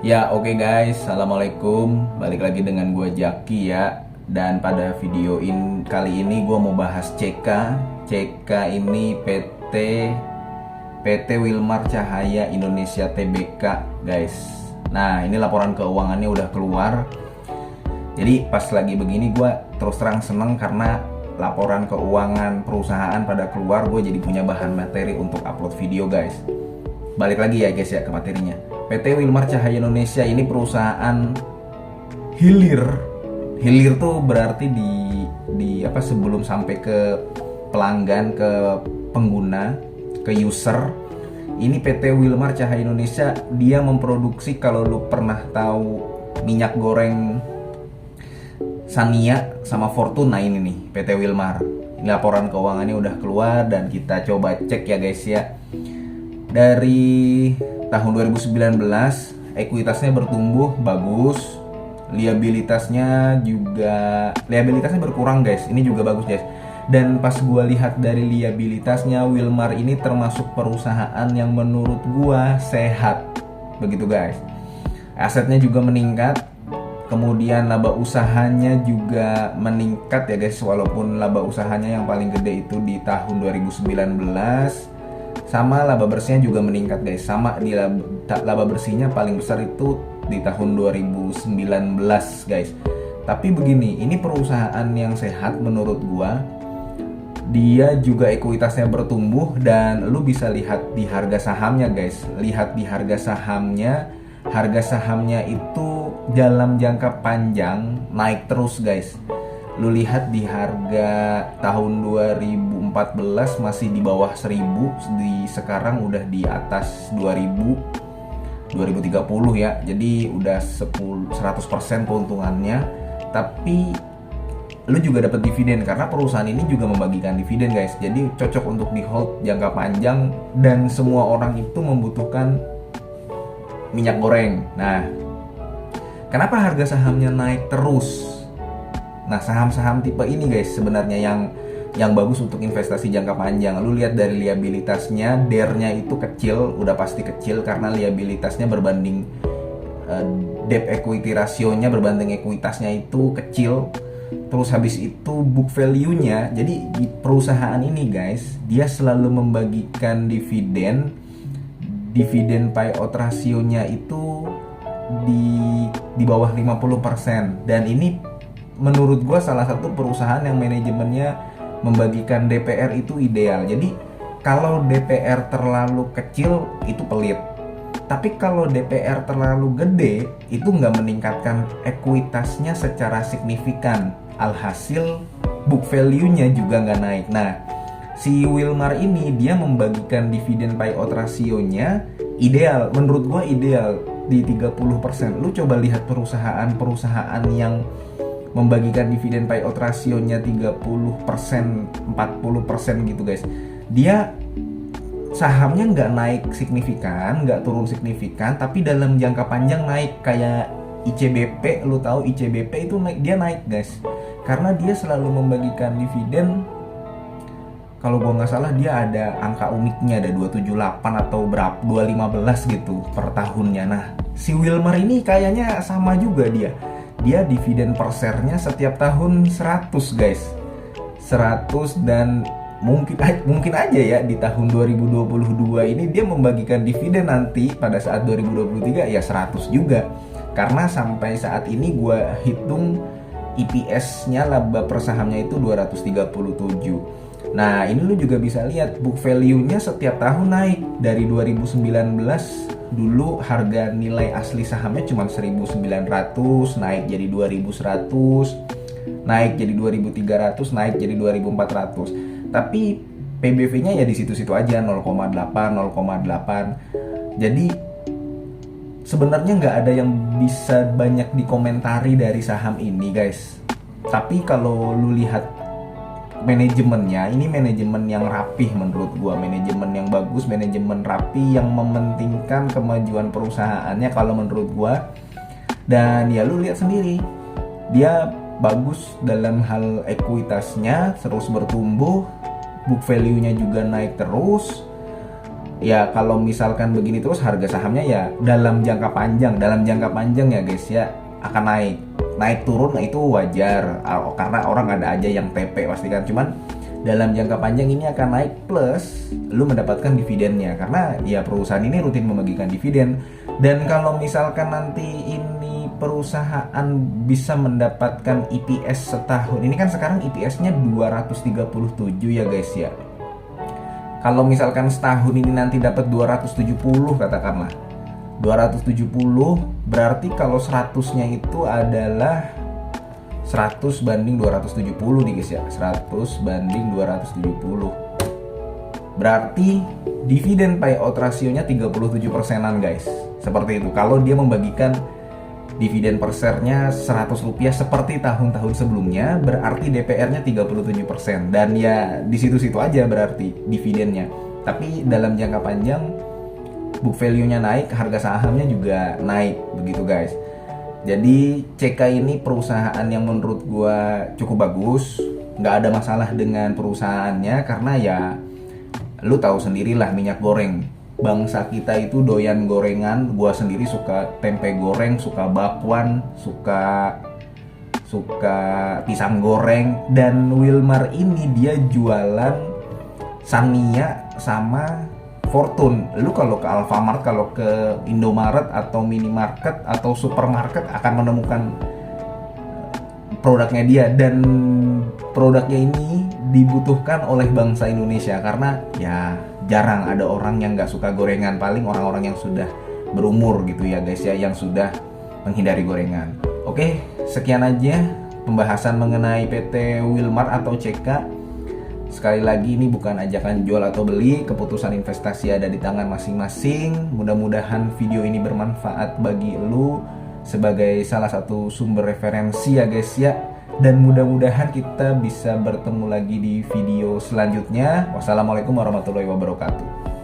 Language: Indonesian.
Ya oke guys, Assalamualaikum. Balik lagi dengan gue Jaki ya. Dan pada kali ini gue mau bahas CK. CK ini PT Wilmar Cahaya Indonesia Tbk guys. Nah ini laporan keuangannya udah keluar. Jadi pas lagi begini gue terus terang seneng karena laporan keuangan perusahaan pada keluar. Gue jadi punya bahan materi untuk upload video guys. Balik lagi ya guys ya ke materinya. PT Wilmar Cahaya Indonesia ini perusahaan hilir. Hilir tuh berarti di apa sebelum sampai ke pelanggan, ke pengguna, ke user. Ini PT Wilmar Cahaya Indonesia dia memproduksi, kalau lu pernah tahu minyak goreng Sania sama Fortuna, ini nih PT Wilmar. Ini laporan keuangannya udah keluar dan kita coba cek ya guys ya. Dari tahun 2019 ekuitasnya bertumbuh bagus, liabilitasnya berkurang guys. Ini juga bagus guys. Dan pas gua lihat dari liabilitasnya, Wilmar ini termasuk perusahaan yang menurut gua sehat. Begitu guys. Asetnya juga meningkat. Kemudian laba usahanya juga meningkat ya guys, walaupun laba usahanya yang paling gede itu di tahun 2019. Sama laba bersihnya juga meningkat guys. Sama di laba bersihnya paling besar itu di tahun 2019 guys. Tapi begini, ini perusahaan yang sehat menurut gua. Dia juga ekuitasnya bertumbuh dan lu bisa lihat di harga sahamnya guys. Lihat di harga sahamnya itu dalam jangka panjang naik terus guys. Lu lihat di harga tahun 2014 masih di bawah 1000, sekarang udah di atas 2030 ya. Jadi udah 100% keuntungannya. Tapi lu juga dapat dividen karena perusahaan ini juga membagikan dividen guys. Jadi cocok untuk di hold jangka panjang dan semua orang itu membutuhkan minyak goreng. Nah, kenapa harga sahamnya naik terus? Nah, saham-saham tipe ini guys sebenarnya yang bagus untuk investasi jangka panjang. Lu lihat dari liabilitasnya, DER-nya itu kecil, udah pasti kecil karena liabilitasnya berbanding debt equity rasionya berbanding ekuitasnya itu kecil. Terus habis itu book value-nya. Jadi di perusahaan ini guys, dia selalu membagikan dividen payout rasionya itu di bawah 50%. Dan ini menurut gue salah satu perusahaan yang manajemennya membagikan DPR itu ideal. Jadi kalau DPR terlalu kecil itu pelit. Tapi kalau DPR terlalu gede itu nggak meningkatkan ekuitasnya secara signifikan. Alhasil book value-nya juga nggak naik. Nah, si Wilmar ini dia membagikan dividen payout rasionya ideal. Menurut gue ideal di 30%. Lu coba lihat perusahaan-perusahaan yang membagikan dividen payout rasionya 30%, 40% gitu guys. Dia sahamnya nggak naik signifikan, nggak turun signifikan, tapi dalam jangka panjang naik. Kayak ICBP, lu tahu ICBP itu dia naik guys. Karena dia selalu membagikan dividen. Kalau gua nggak salah dia ada angka uniknya, ada 278 atau berapa, 215 gitu per tahunnya. Nah, si Wilmar ini kayaknya sama juga dia dividen per share-nya setiap tahun 100 guys. 100 dan mungkin aja ya di tahun 2022 ini dia membagikan dividen nanti pada saat 2023 ya 100 juga. Karena sampai saat ini gue hitung EPS-nya laba per sahamnya itu 237. Nah, ini lu juga bisa lihat book value-nya setiap tahun naik. Dari 2019 dulu harga nilai asli sahamnya cuma 1.900, naik jadi 2.100, naik jadi 2.300, naik jadi 2.400. Tapi PBV-nya ya di situ-situ aja 0,8. Jadi sebenarnya nggak ada yang bisa banyak dikomentari dari saham ini guys. Tapi kalau lu lihat manajemennya, ini manajemen yang rapih menurut gua, manajemen yang bagus, manajemen rapi yang mementingkan kemajuan perusahaannya kalau menurut gua. Dan ya lu lihat sendiri, dia bagus dalam hal ekuitasnya terus bertumbuh, book value-nya juga naik terus. Ya kalau misalkan begini terus harga sahamnya ya dalam jangka panjang ya guys ya akan naik turun itu wajar karena orang ada aja yang TP pasti kan, cuman dalam jangka panjang ini akan naik plus lu mendapatkan dividennya karena ya perusahaan ini rutin membagikan dividen. Dan kalau misalkan nanti ini perusahaan bisa mendapatkan EPS setahun, ini kan sekarang EPS-nya 237 ya guys ya. Kalau misalkan setahun ini nanti dapat 270 katakanlah. 270 berarti kalau 100-nya itu adalah 100 banding 270 nih guys ya. 100 banding 270. Berarti dividen payout rasionya 37%-an guys. Seperti itu. Kalau dia membagikan dividen per share-nya Rp100 seperti tahun-tahun sebelumnya, berarti DPR-nya 37%. Dan ya di situ-situ aja berarti dividennya. Tapi dalam jangka panjang book value-nya naik, harga sahamnya juga naik begitu guys. Jadi CK ini perusahaan yang menurut gua cukup bagus. Nggak ada masalah dengan perusahaannya karena ya lu tahu sendirilah minyak goreng. Bangsa kita itu doyan gorengan. Gua sendiri suka tempe goreng, suka bakwan, suka pisang goreng. Dan Wilmar ini dia jualan Sanmia sama Fortune. Lu kalau ke Alfamart, kalau ke Indomaret atau minimarket atau supermarket akan menemukan produknya dia, dan produknya ini dibutuhkan oleh bangsa Indonesia karena ya jarang ada orang yang nggak suka gorengan, paling orang-orang yang sudah berumur gitu ya guys ya, yang sudah menghindari gorengan. Oke, sekian aja pembahasan mengenai PT Wilmar atau CK. Sekali lagi ini bukan ajakan jual atau beli, keputusan investasi ada di tangan masing-masing. Mudah-mudahan video ini bermanfaat bagi lu sebagai salah satu sumber referensi ya guys ya. Dan mudah-mudahan kita bisa bertemu lagi di video selanjutnya. Wassalamualaikum warahmatullahi wabarakatuh.